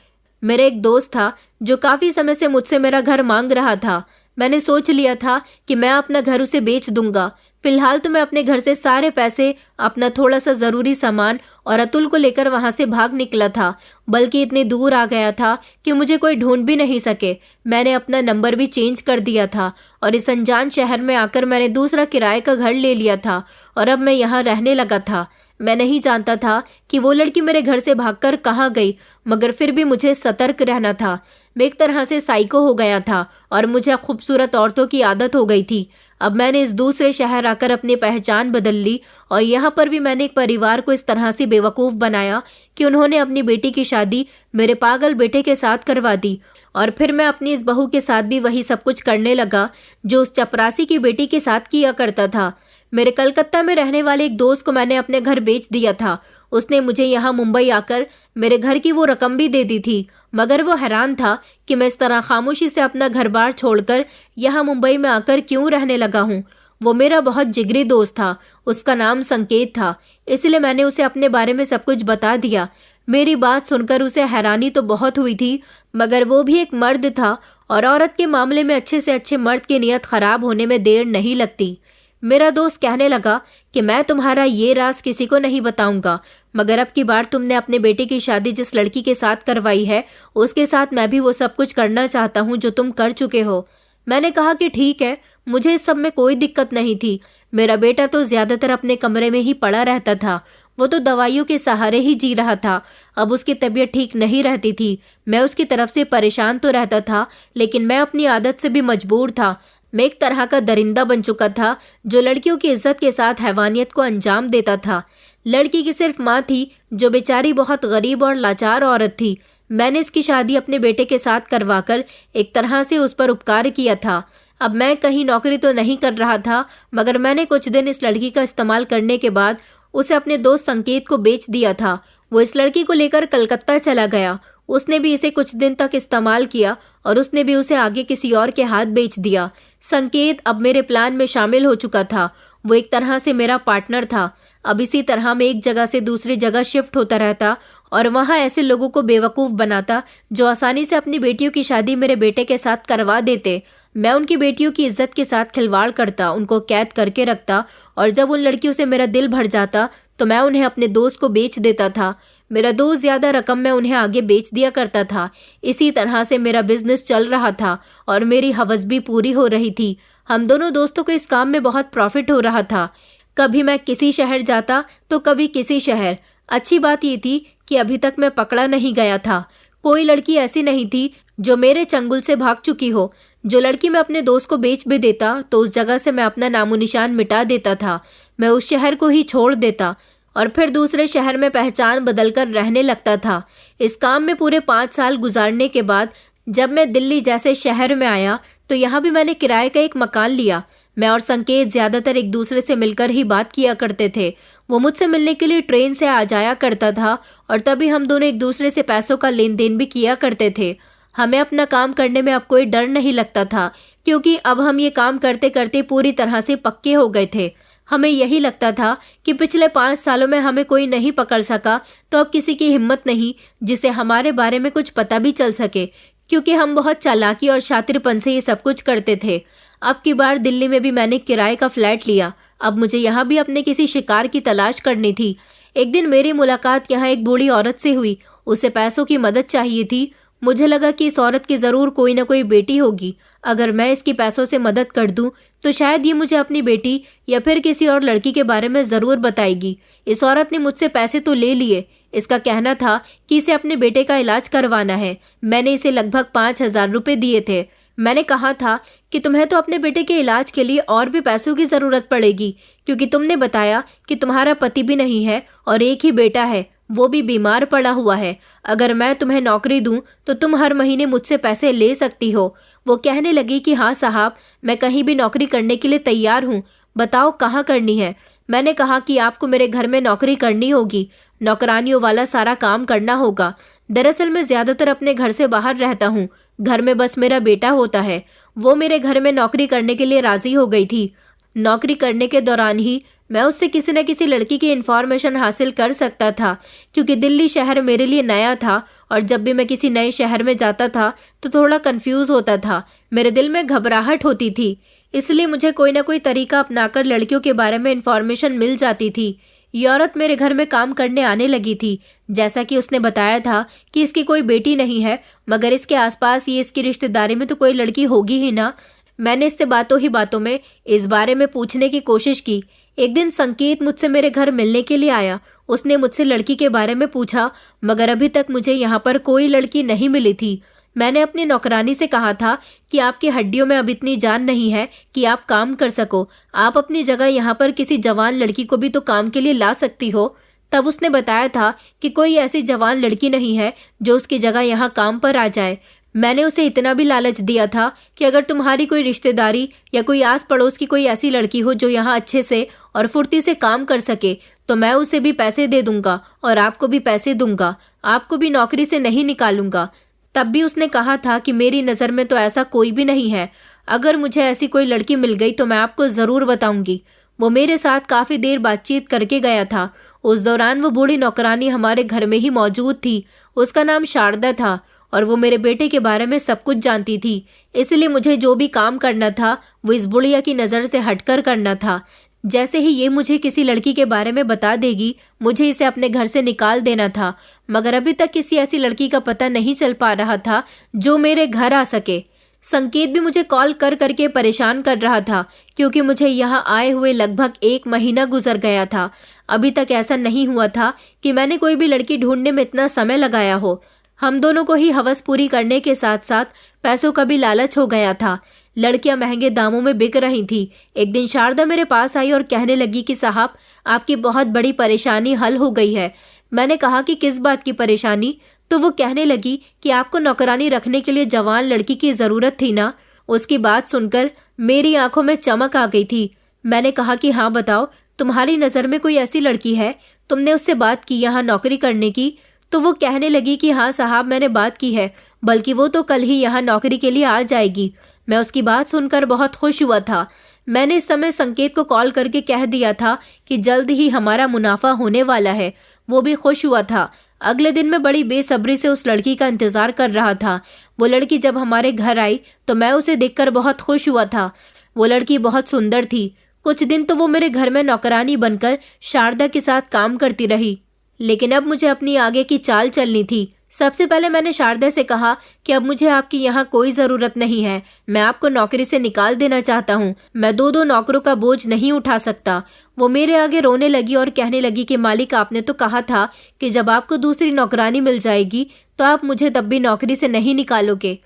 मेरा एक दोस्त था जो काफी समय से मुझसे मेरा घर मांग रहा था। मैंने सोच लिया था कि मैं अपना घर उसे बेच दूंगा। फिलहाल तो मैं अपने घर से सारे पैसे, अपना थोड़ा सा जरूरी सामान और अतुल को लेकर वहां से भाग निकला था, बल्कि इतनी दूर आ गया था कि मुझे कोई ढूंढ भी नहीं सके। मैंने अपना नंबर भी चेंज कर दिया था और इस अनजान शहर में आकर मैंने दूसरा किराए का घर ले लिया था और अब मैं यहाँ रहने लगा था। मैं नहीं जानता था कि वो लड़की मेरे घर से भागकर कहाँ गई, मगर फिर भी मुझे सतर्क रहना था। मैं एक तरह से साइको हो गया था और मुझे खूबसूरत औरतों की आदत हो गई थी। अब मैंने इस दूसरे शहर आकर अपनी पहचान बदल ली और यहाँ पर भी मैंने एक परिवार को इस तरह से बेवकूफ़ बनाया कि उन्होंने अपनी बेटी की शादी मेरे पागल बेटे के साथ करवा दी। और फिर मैं अपनी इस बहू के साथ भी वही सब कुछ करने लगा जो उस चपरासी की बेटी के साथ किया करता था। मेरे कलकत्ता में रहने वाले एक दोस्त को मैंने अपने घर बेच दिया था। उसने मुझे यहाँ मुंबई आकर मेरे घर की वो रकम भी दे दी थी, मगर वो हैरान था कि मैं इस तरह खामोशी से अपना घर बार छोड़कर यहाँ मुंबई में आकर क्यों रहने लगा हूँ। वो मेरा बहुत जिगरी दोस्त था, उसका नाम संकेत था, इसलिए मैंने उसे अपने बारे में सब कुछ बता दिया। मेरी बात सुनकर उसे हैरानी तो बहुत हुई थी, मगर वो भी एक मर्द था और औरत के मामले में अच्छे से अच्छे मर्द की नीयत खराब होने में देर नहीं लगती। मेरा दोस्त कहने लगा कि मैं तुम्हारा ये राज किसी को नहीं बताऊंगा, मगर अब की बार तुमने अपने बेटे की शादी जिस लड़की के साथ करवाई है उसके साथ मैं भी वो सब कुछ करना चाहता हूँ जो तुम कर चुके हो। मैंने कहा कि ठीक है, मुझे इस सब में कोई दिक्कत नहीं थी। मेरा बेटा तो ज्यादातर अपने कमरे में ही पड़ा रहता था, वो तो दवाइयों के सहारे ही जी रहा था। अब उसकी तबीयत ठीक नहीं रहती थी। मैं उसकी तरफ से परेशान तो रहता था, लेकिन मैं अपनी आदत से भी मजबूर था। मैं एक तरह का दरिंदा बन चुका था जो लड़कियों की इज्जत के साथ हैवानियत को अंजाम देता था। लड़की की सिर्फ माँ थी जो बेचारी बहुत गरीब और लाचार औरत थी। मैंने इसकी शादी अपने बेटे के साथ करवाकर एक तरह से उस पर उपकार किया था। अब मैं कहीं नौकरी तो नहीं कर रहा था, मगर मैंने कुछ दिन इस लड़की का इस्तेमाल करने के बाद उसे अपने दोस्त संकेत को बेच दिया था। वो इस लड़की को लेकर कलकत्ता चला गया। उसने भी इसे कुछ दिन तक इस्तेमाल किया और उसने भी उसे आगे किसी और के हाथ बेच दिया। संकेत अब मेरे प्लान में शामिल हो चुका था। वो एक तरह से मेरा पार्टनर था। अब इसी तरह मैं एक जगह से दूसरी जगह शिफ्ट होता रहता और वहां ऐसे लोगों को बेवकूफ़ बनाता जो आसानी से अपनी बेटियों की शादी मेरे बेटे के साथ करवा देते। मैं उनकी बेटियों की इज्जत के साथ खिलवाड़ करता, उनको कैद करके रखता और जब उन लड़कियों से मेरा दिल भर जाता तो मैं उन्हें अपने दोस्त को बेच देता था। मेरा दोस्त ज्यादा रकम में उन्हें आगे बेच दिया करता था। इसी तरह से मेरा बिजनेस चल रहा था और मेरी हवस भी पूरी हो रही थी। हम दोनों दोस्तों को इस काम में बहुत प्रॉफिट हो रहा था। कभी मैं किसी शहर जाता तो कभी किसी शहर। अच्छी बात ये थी कि अभी तक मैं पकड़ा नहीं गया था। कोई लड़की ऐसी नहीं थी जो मेरे चंगुल से भाग चुकी हो। जो लड़की मैं अपने दोस्त को बेच भी देता तो उस जगह से मैं अपना नामो निशान मिटा देता था। मैं उस शहर को ही छोड़ देता और फिर दूसरे शहर में पहचान बदलकर रहने लगता था। इस काम में पूरे 5 साल गुजारने के बाद जब मैं दिल्ली जैसे शहर में आया तो यहाँ भी मैंने किराए का एक मकान लिया। मैं और संकेत ज्यादातर एक दूसरे से मिलकर ही बात किया करते थे। वो मुझसे मिलने के लिए ट्रेन से आ जाया करता था और तभी हम दोनों एक दूसरे से पैसों का लेन देन भी किया करते थे। हमें अपना काम करने में अब कोई डर नहीं लगता था, क्योंकि अब हम ये काम करते करते पूरी तरह से पक्के हो गए थे। हमें यही लगता था कि पिछले 5 सालों में हमें कोई नहीं पकड़ सका तो अब किसी की हिम्मत नहीं जिसे हमारे बारे में कुछ पता भी चल सके, क्योंकि हम बहुत चालाकी और शातिरपन से ये सब कुछ करते थे। अब की बार दिल्ली में भी मैंने किराए का फ्लैट लिया। अब मुझे यहाँ भी अपने किसी शिकार की तलाश करनी थी। एक दिन मेरी मुलाकात यहाँ एक बूढ़ी औरत से हुई। उसे पैसों की मदद चाहिए थी। मुझे लगा कि इस औरत की जरूर कोई ना कोई बेटी होगी। अगर मैं इसकी पैसों से मदद कर दूं तो शायद ये मुझे अपनी बेटी या फिर किसी और लड़की के बारे में जरूर बताएगी। इस औरत ने मुझसे पैसे तो ले लिए। इसका कहना था कि इसे अपने बेटे का इलाज करवाना है। मैंने इसे लगभग 5,000 रुपए दिए थे। मैंने कहा था कि तुम्हें तो अपने बेटे के इलाज के लिए और भी पैसों की जरूरत पड़ेगी, क्योंकि तुमने बताया कि तुम्हारा पति भी नहीं है और एक ही बेटा है, वो भी बीमार पड़ा हुआ है। अगर मैं तुम्हें नौकरी दूं तो तुम हर महीने मुझसे पैसे ले सकती हो। वो कहने लगी कि हाँ साहब, मैं कहीं भी नौकरी करने के लिए तैयार हूँ, बताओ कहाँ करनी है। मैंने कहा कि आपको मेरे घर में नौकरी करनी होगी, नौकरानियों वाला सारा काम करना होगा। दरअसल मैं ज्यादातर अपने घर से बाहर रहता हूँ, घर में बस मेरा बेटा होता है। वो मेरे घर में नौकरी करने के लिए राजी हो गई थी। नौकरी करने के दौरान ही मैं उससे किसी न किसी लड़की की इन्फॉर्मेशन हासिल कर सकता था, क्योंकि दिल्ली शहर मेरे लिए नया था और जब भी मैं किसी नए शहर में जाता था तो थोड़ा कंफ्यूज होता था। मेरे दिल में घबराहट होती थी, इसलिए मुझे कोई ना कोई तरीका अपनाकर लड़कियों के बारे में इन्फॉर्मेशन मिल जाती थी। ये औरत मेरे घर में काम करने आने लगी थी। जैसा कि उसने बताया था कि इसकी कोई बेटी नहीं है, मगर इसके आसपास ये इसकी रिश्तेदारी में तो कोई लड़की होगी ही ना। मैंने इससे बातों ही बातों में इस बारे में पूछने की कोशिश की। एक दिन संकेत मुझसे मेरे घर मिलने के लिए आया। उसने मुझसे लड़की के बारे में पूछा, मगर अभी तक मुझे यहाँ पर कोई लड़की नहीं मिली थी। मैंने अपनी नौकरानी से कहा था कि आपकी हड्डियों में अब इतनी जान नहीं है कि आप काम कर सको। आप अपनी जगह यहाँ पर किसी जवान लड़की को भी तो काम के लिए ला सकती हो। तब उसने बताया था कि कोई ऐसी जवान लड़की नहीं है जो उसकी जगह यहाँ काम पर आ जाए। मैंने उसे इतना भी लालच दिया था कि अगर तुम्हारी कोई रिश्तेदारी या कोई आस पड़ोस की कोई ऐसी लड़की हो जो यहाँ अच्छे से और फुर्ती से काम कर सके तो मैं उसे भी पैसे दे दूंगा और आपको भी पैसे दूंगा, आपको भी नौकरी से नहीं निकालूंगा। तब भी उसने कहा था कि मेरी नज़र में तो ऐसा कोई भी नहीं है। अगर मुझे ऐसी कोई लड़की मिल गई तो मैं आपको ज़रूर बताऊंगी। वो मेरे साथ काफ़ी देर बातचीत करके गया था। उस दौरान वो बूढ़ी नौकरानी हमारे घर में ही मौजूद थी। उसका नाम शारदा था और वो मेरे बेटे के बारे में सब कुछ जानती थी। इसलिए मुझे जो भी काम करना था वो इस बुढ़िया की नज़र से हटकर करना था। जैसे ही ये मुझे किसी लड़की के बारे में बता देगी मुझे इसे अपने घर से निकाल देना था। मगर अभी तक किसी ऐसी लड़की का पता नहीं चल पा रहा था जो मेरे घर आ सके। संकेत भी मुझे कॉल कर करके परेशान कर रहा था क्योंकि मुझे यहाँ आए हुए लगभग 1 महीना गुजर गया था। अभी तक ऐसा नहीं हुआ था कि मैंने कोई भी लड़की ढूंढने में इतना समय लगाया हो। हम दोनों को ही हवस पूरी करने के साथ साथ पैसों का भी लालच हो गया था। लड़कियां महंगे दामों में बिक रही थी। एक दिन शारदा मेरे पास आई और कहने लगी कि साहब आपकी बहुत बड़ी परेशानी हल हो गई है। मैंने कहा कि किस बात की परेशानी? तो वो कहने लगी कि आपको नौकरानी रखने के लिए जवान लड़की की ज़रूरत थी ना। उसकी बात सुनकर मेरी आंखों में चमक आ गई थी। मैंने कहा कि हाँ बताओ, तुम्हारी नज़र में कोई ऐसी लड़की है? तुमने उससे बात की यहाँ नौकरी करने की? तो वो कहने लगी कि हाँ साहब मैंने बात की है, बल्कि वो तो कल ही यहाँ नौकरी के लिए आ जाएगी। मैं उसकी बात सुनकर बहुत खुश हुआ था। मैंने इस समय संकेत को कॉल करके कह दिया था कि जल्द ही हमारा मुनाफा होने वाला है। वो भी खुश हुआ था। अगले दिन मैं बड़ी बेसब्री से उस लड़की का इंतजार कर रहा था। वो लड़की जब हमारे घर आई तो मैं उसे देखकर बहुत खुश हुआ था। वो लड़की बहुत सुंदर थी। कुछ दिन तो वो मेरे घर में नौकरानी बनकर शारदा के साथ काम करती रही, लेकिन अब मुझे अपनी आगे की चाल चलनी थी। सबसे पहले मैंने शारदा से कहा कि अब मुझे आपकी यहाँ कोई ज़रूरत नहीं है। मैं आपको नौकरी से निकाल देना चाहता हूँ। मैं 2-2 नौकरों का बोझ नहीं उठा सकता। वो मेरे आगे रोने लगी और कहने लगी कि मालिक आपने तो कहा था कि जब आपको दूसरी नौकरानी मिल जाएगी तो आप मुझे तब भी नौकरी से नहीं निकालोगे।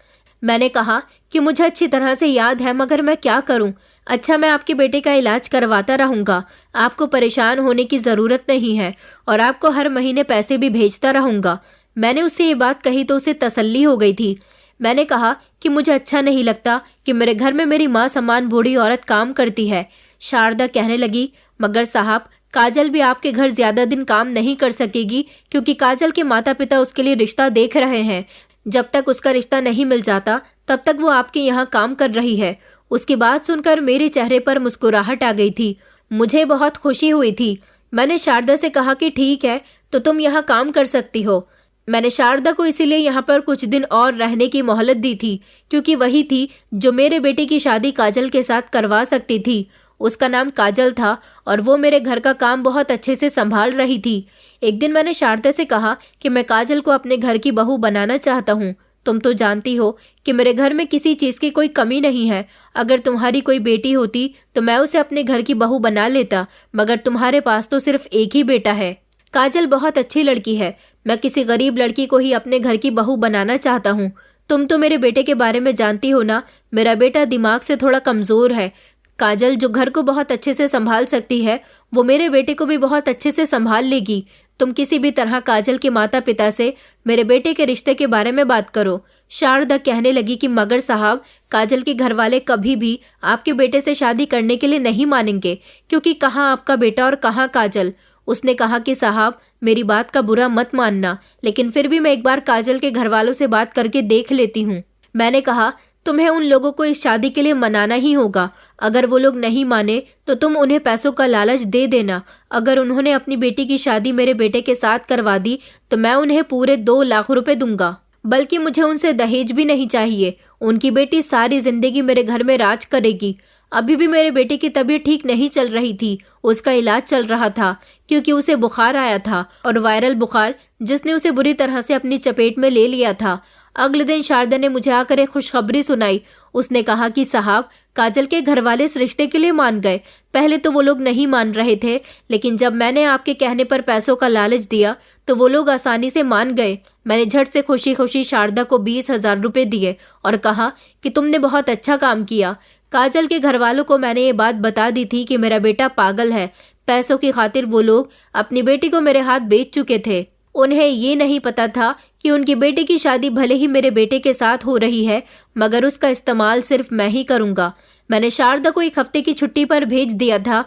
मैंने कहा कि मुझे अच्छी तरह से याद है, मगर मैं क्या करूँ? अच्छा, मैं आपके बेटे का इलाज करवाता रहूँगा। आपको परेशान होने की ज़रूरत नहीं है और आपको हर महीने पैसे भी भेजता रहूँगा। मैंने उससे ये बात कही तो उसे तसल्ली हो गई थी। मैंने कहा कि मुझे अच्छा नहीं लगता कि मेरे घर में मेरी माँ समान बूढ़ी औरत काम करती है। शारदा कहने लगी, मगर साहब काजल भी आपके घर ज्यादा दिन काम नहीं कर सकेगी क्योंकि काजल के माता पिता उसके लिए रिश्ता देख रहे हैं। जब तक उसका रिश्ता नहीं मिल जाता तब तक वो आपके यहाँ काम कर रही है। उसकी बात सुनकर मेरे चेहरे पर मुस्कुराहट आ गई थी। मुझे बहुत खुशी हुई थी। मैंने शारदा से कहा कि ठीक है, तो तुम यहाँ काम कर सकती हो। मैंने शारदा को इसीलिए यहाँ पर कुछ दिन और रहने की मोहलत दी थी क्योंकि वही थी जो मेरे बेटे की शादी काजल के साथ करवा सकती थी। उसका नाम काजल था और वो मेरे घर का काम बहुत अच्छे से संभाल रही थी। एक दिन मैंने शारदा से कहा कि मैं काजल को अपने घर की बहू बनाना चाहता हूँ। तुम तो जानती हो कि मेरे घर में किसी चीज़ की कोई कमी नहीं है। अगर तुम्हारी कोई बेटी होती तो मैं उसे अपने घर की बहू बना लेता, मगर तुम्हारे पास तो सिर्फ एक ही बेटा है। काजल बहुत अच्छी लड़की है। मैं किसी गरीब लड़की को ही अपने घर की बहू बनाना चाहता हूँ। तुम तो मेरे बेटे के बारे में जानती हो ना, मेरा बेटा दिमाग से थोड़ा कमज़ोर है। काजल जो घर को बहुत अच्छे से संभाल सकती है वो मेरे बेटे को भी बहुत अच्छे से संभाल लेगी। तुम किसी भी तरह काजल के माता पिता से मेरे बेटे के रिश्ते के बारे में बात करो। शारदा कहने लगी कि मगर साहब काजल के घर वाले कभी भी आपके बेटे से शादी करने के लिए नहीं मानेंगे क्योंकि कहाँ आपका बेटा और कहाँ काजल। उसने कहा कि साहब मेरी बात का बुरा मत मानना, लेकिन फिर भी मैं एक बार काजल के घर वालों से बात करके देख लेती हूँ। मैंने कहा तुम्हें उन लोगों को इस शादी के लिए मनाना ही होगा। अगर वो लोग नहीं माने तो तुम उन्हें पैसों का लालच दे देना। अगर उन्होंने अपनी बेटी की शादी मेरे बेटे के साथ करवा दी तो मैं उन्हें पूरे 2 लाख रुपए दूंगा। बल्कि मुझे उनसे दहेज भी नहीं चाहिए। उनकी बेटी सारी जिंदगी मेरे घर में राज करेगी। अभी भी मेरे बेटे की तबीयत ठीक नहीं चल रही थी। उसका इलाज चल रहा था क्योंकि उसे बुखार आया था और वायरल बुखार जिसने उसे बुरी तरह से अपनी चपेट में ले लिया था। अगले दिन शारदा ने मुझे आकर एक खुशखबरी सुनाई। उसने कहा कि साहब काजल के घर वाले इस रिश्ते के लिए मान गए। पहले तो वो लोग नहीं मान रहे थे, लेकिन जब मैंने आपके कहने पर पैसों का लालच दिया तो वो लोग आसानी से मान गए। मैंने झट से खुशी खुशी शारदा को 20,000 रुपए दिए और कहा कि तुमने बहुत अच्छा काम किया। काजल के घर वालों को मैंने ये बात बता दी थी कि मेरा बेटा पागल है। पैसों की खातिर वो लोग अपनी बेटी को मेरे हाथ बेच चुके थे। उन्हें ये नहीं पता था कि उनकी बेटे की शादी भले ही मेरे बेटे के साथ हो रही है, मगर उसका इस्तेमाल सिर्फ मैं ही करूंगा। मैंने शारदा को 1 हफ्ते की छुट्टी पर भेज दिया था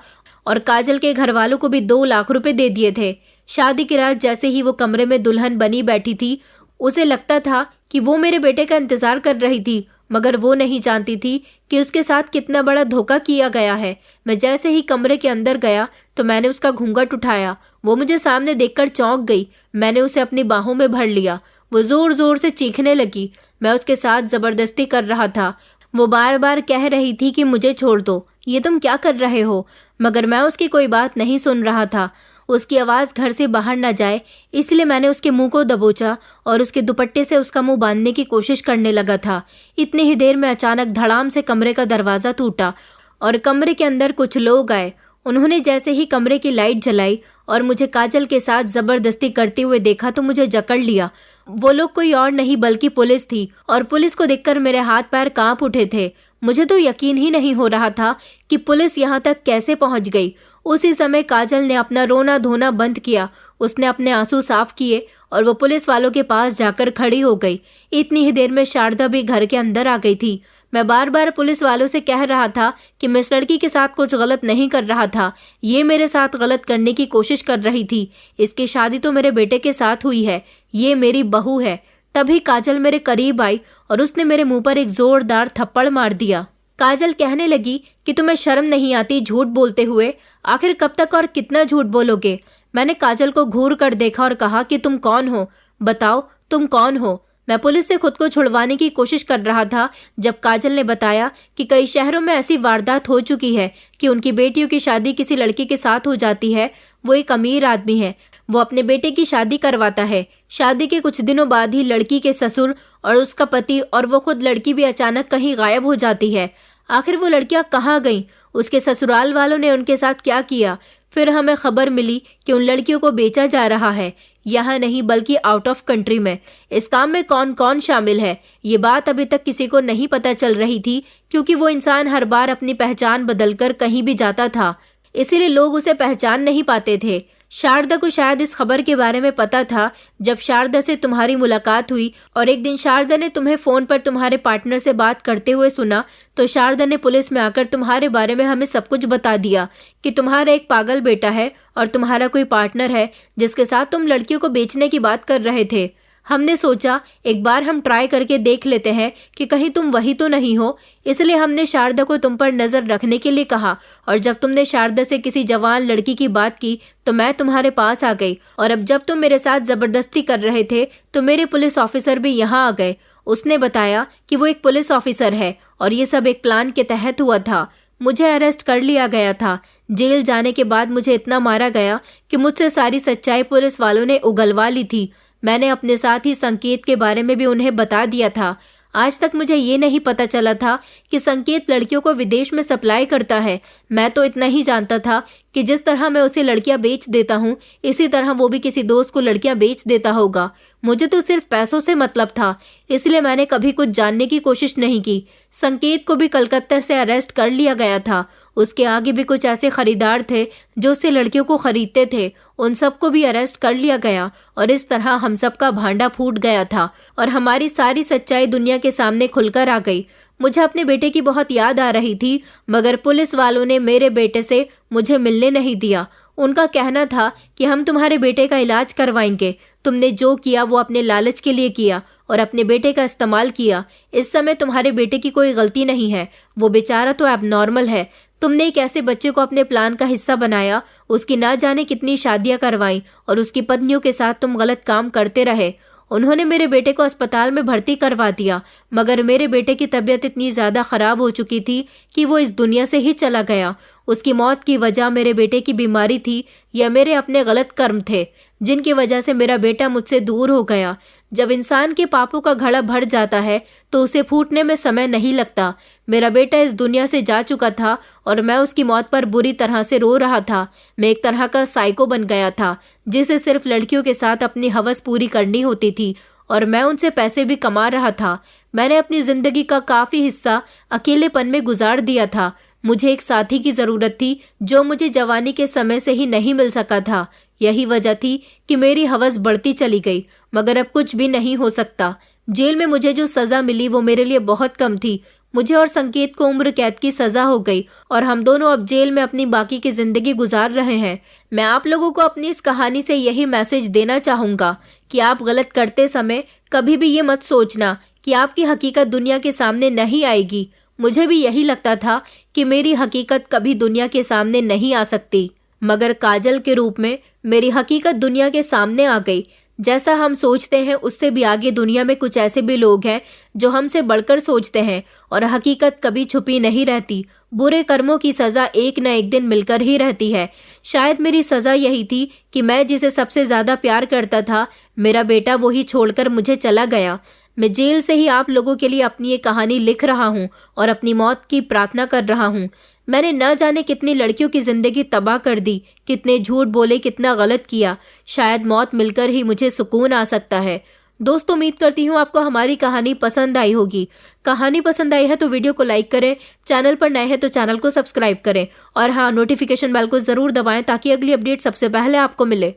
और काजल के घर वालों को भी 2 लाख रुपए दे दिए थे। शादी की रात जैसे ही वो कमरे में दुल्हन बनी बैठी थी, उसे लगता था कि वो मेरे बेटे का इंतजार कर रही थी, मगर वो नहीं जानती थी कि उसके साथ कितना बड़ा धोखा किया गया है। मैं जैसे ही कमरे के अंदर गया तो मैंने उसका घूंघट उठाया। वो मुझे सामने देखकर चौंक गई। मैंने उसे अपनी बाहों में भर लिया। वो जोर जोर से चीखने लगी। मैं उसके साथ जबरदस्ती कर रहा था। वो बार बार कह रही थी कि मुझे छोड़ दो, ये तुम क्या कर रहे हो, मगर मैं उसकी कोई बात नहीं सुन रहा था। उसकी आवाज़ घर से बाहर न जाए इसलिए मैंने उसके मुंह को दबोचा और उसके दुपट्टे से उसका मुंह बांधने की कोशिश करने लगा था। इतनी ही देर में अचानक धड़ाम से कमरे का दरवाज़ा टूटा और कमरे के अंदर कुछ लोग आए। उन्होंने जैसे ही कमरे की लाइट जलाई और मुझे काजल के साथ जबरदस्ती करते हुए देखा तो मुझे जकड़ लिया। वो लोग कोई और नहीं बल्कि पुलिस थी और पुलिस को देखकर मेरे हाथ पैर कांप उठे थे। मुझे तो यकीन ही नहीं हो रहा था कि पुलिस यहाँ तक कैसे पहुँच गई। उसी समय काजल ने अपना रोना धोना बंद किया। उसने अपने आंसू साफ किए और वो पुलिस वालों के पास जाकर खड़ी हो गई। इतनी ही देर में शारदा भी घर के अंदर आ गई थी। मैं बार बार पुलिस वालों से कह रहा था कि मैं इस लड़की के साथ कुछ गलत नहीं कर रहा था। ये मेरे साथ गलत करने की कोशिश कर रही थी। इसकी शादी तो मेरे बेटे के साथ हुई है, ये मेरी बहू है। तभी काजल मेरे करीब आई और उसने मेरे मुंह पर एक जोरदार थप्पड़ मार दिया। काजल कहने लगी कि तुम्हें शर्म नहीं आती झूठ बोलते हुए, आखिर कब तक और कितना झूठ बोलोगे। मैंने काजल को घूर कर देखा और कहा कि तुम कौन हो, बताओ तुम कौन हो। मैं पुलिस से खुद को छुड़वाने की कोशिश कर रहा था जब काजल ने बताया कि कई शहरों में ऐसी वारदात हो चुकी है कि उनकी बेटियों की शादी किसी लड़के के साथ हो जाती है। वो एक अमीर आदमी है, वो अपने बेटे की शादी करवाता है। शादी के कुछ दिनों बाद ही लड़की के ससुर और उसका पति और वो खुद लड़की भी अचानक कहीं गायब हो जाती है। आखिर वो लड़कियां कहाँ गईं? उसके ससुराल वालों ने उनके साथ क्या किया? फिर हमें खबर मिली कि उन लड़कियों को बेचा जा रहा है, यहाँ नहीं बल्कि आउट ऑफ कंट्री में। इस काम में कौन कौन शामिल है ये बात अभी तक किसी को नहीं पता चल रही थी, क्योंकि वो इंसान हर बार अपनी पहचान बदलकर कहीं भी जाता था, इसीलिए लोग उसे पहचान नहीं पाते थे। शारदा को शायद इस खबर के बारे में पता था जब शारदा से तुम्हारी मुलाकात हुई और एक दिन शारदा ने तुम्हें फोन पर तुम्हारे पार्टनर से बात करते हुए सुना, तो शारदा ने पुलिस में आकर तुम्हारे बारे में हमें सब कुछ बता दिया कि तुम्हारा एक पागल बेटा है और तुम्हारा कोई पार्टनर है जिसके साथ तुम लड़कियों को बेचने की बात कर रहे थे। हमने सोचा एक बार हम ट्राई करके देख लेते हैं कि कहीं तुम वही तो नहीं हो, इसलिए हमने शारदा को तुम पर नजर रखने के लिए कहा और जब तुमने शारदा से किसी जवान लड़की की बात की तो मैं तुम्हारे पास आ गई और अब जब तुम मेरे साथ जबरदस्ती कर रहे थे तो मेरे पुलिस ऑफिसर भी यहाँ आ गए। उसने बताया कि वो एक पुलिस ऑफिसर है और ये सब एक प्लान के तहत हुआ था। मुझे अरेस्ट कर लिया गया था। जेल जाने के बाद मुझे इतना मारा गया कि मुझसे सारी सच्चाई पुलिस वालों ने उगलवा ली थी। मैंने अपने साथ ही संकेत के बारे में भी उन्हें बता दिया था। आज तक मुझे ये नहीं पता चला था कि संकेत लड़कियों को विदेश में सप्लाई करता है। मैं तो इतना ही जानता था कि जिस तरह मैं उसे लड़कियां बेच देता हूँ, इसी तरह वो भी किसी दोस्त को लड़कियां बेच देता होगा। मुझे तो सिर्फ पैसों से मतलब था, इसलिए मैंने कभी कुछ जानने की कोशिश नहीं की। संकेत को भी कलकत्ता से अरेस्ट कर लिया गया था। उसके आगे भी कुछ ऐसे खरीदार थे जो उससे लड़कियों को खरीदते थे, उन सबको भी अरेस्ट कर लिया गया और इस तरह हम सबका भांडा फूट गया था और हमारी सारी सच्चाई दुनिया के सामने खुलकर आ गई। मुझे अपने बेटे की बहुत याद आ रही थी, मगर पुलिस वालों ने मेरे बेटे से मुझे मिलने नहीं दिया। उनका कहना था कि हम तुम्हारे बेटे का इलाज करवाएंगे। तुमने जो किया वो अपने लालच के लिए किया और अपने बेटे का इस्तेमाल किया। इस समय तुम्हारे बेटे की कोई गलती नहीं है, वो बेचारा तो एबनॉर्मल है। तुमने एक ऐसे बच्चे को अपने प्लान का हिस्सा बनाया, उसकी ना जाने कितनी शादियां करवाई और उसकी पत्नियों के साथ तुम गलत काम करते रहे। उन्होंने मेरे बेटे को अस्पताल में भर्ती करवा दिया, मगर मेरे बेटे की तबीयत इतनी ज़्यादा ख़राब हो चुकी थी कि वो इस दुनिया से ही चला गया। उसकी मौत की वजह मेरे बेटे की बीमारी थी या मेरे अपने गलत कर्म थे, जिनकी वजह से मेरा बेटा मुझसे दूर हो गया। जब इंसान के पापों का घड़ा भर जाता है तो उसे फूटने में समय नहीं लगता। मेरा बेटा इस दुनिया से जा चुका था और मैं उसकी मौत पर बुरी तरह से रो रहा था। मैं एक तरह का साइको बन गया था जिसे सिर्फ लड़कियों के साथ अपनी हवस पूरी करनी होती थी और मैं उनसे पैसे भी कमा रहा था। मैंने अपनी जिंदगी का काफी हिस्सा अकेलेपन में गुजार दिया था। मुझे एक साथी की जरूरत थी जो मुझे जवानी के समय से ही नहीं मिल सका था। यही वजह थी कि मेरी हवस बढ़ती चली गई, मगर अब कुछ भी नहीं हो सकता। जेल में मुझे जो सजा मिली वो मेरे लिए बहुत कम थी। मुझे और संकेत को उम्र कैद की सजा हो गई और हम दोनों अब जेल में अपनी बाकी की जिंदगी गुजार रहे हैं। मैं आप लोगों को अपनी इस कहानी से यही मैसेज देना चाहूंगा कि आप गलत करते समय कभी भी ये मत सोचना कि आपकी हकीकत दुनिया के सामने नहीं आएगी। मुझे भी यही लगता था कि मेरी हकीकत कभी दुनिया के सामने नहीं आ सकती, मगर काजल के रूप में मेरी हकीकत दुनिया के सामने आ गई। जैसा हम सोचते हैं उससे भी आगे दुनिया में कुछ ऐसे भी लोग हैं जो हमसे बढ़कर सोचते हैं और हकीकत कभी छुपी नहीं रहती। बुरे कर्मों की सजा एक न एक दिन मिलकर ही रहती है। शायद मेरी सजा यही थी कि मैं जिसे सबसे ज्यादा प्यार करता था, मेरा बेटा, वो ही छोड़कर मुझे चला गया। मैं जेल से ही आप लोगों के लिए अपनी ये कहानी लिख रहा हूँ और अपनी मौत की प्रार्थना कर रहा हूँ। मैंने न जाने कितनी लड़कियों की जिंदगी तबाह कर दी, कितने झूठ बोले, कितना गलत किया। शायद मौत मिलकर ही मुझे सुकून आ सकता है। दोस्तों, उम्मीद करती हूँ आपको हमारी कहानी पसंद आई होगी। कहानी पसंद आई है तो वीडियो को लाइक करें, चैनल पर नए हैं तो चैनल को सब्सक्राइब करें और हाँ, नोटिफिकेशन बेल को जरूर दबाएं ताकि अगली अपडेट सबसे पहले आपको मिले।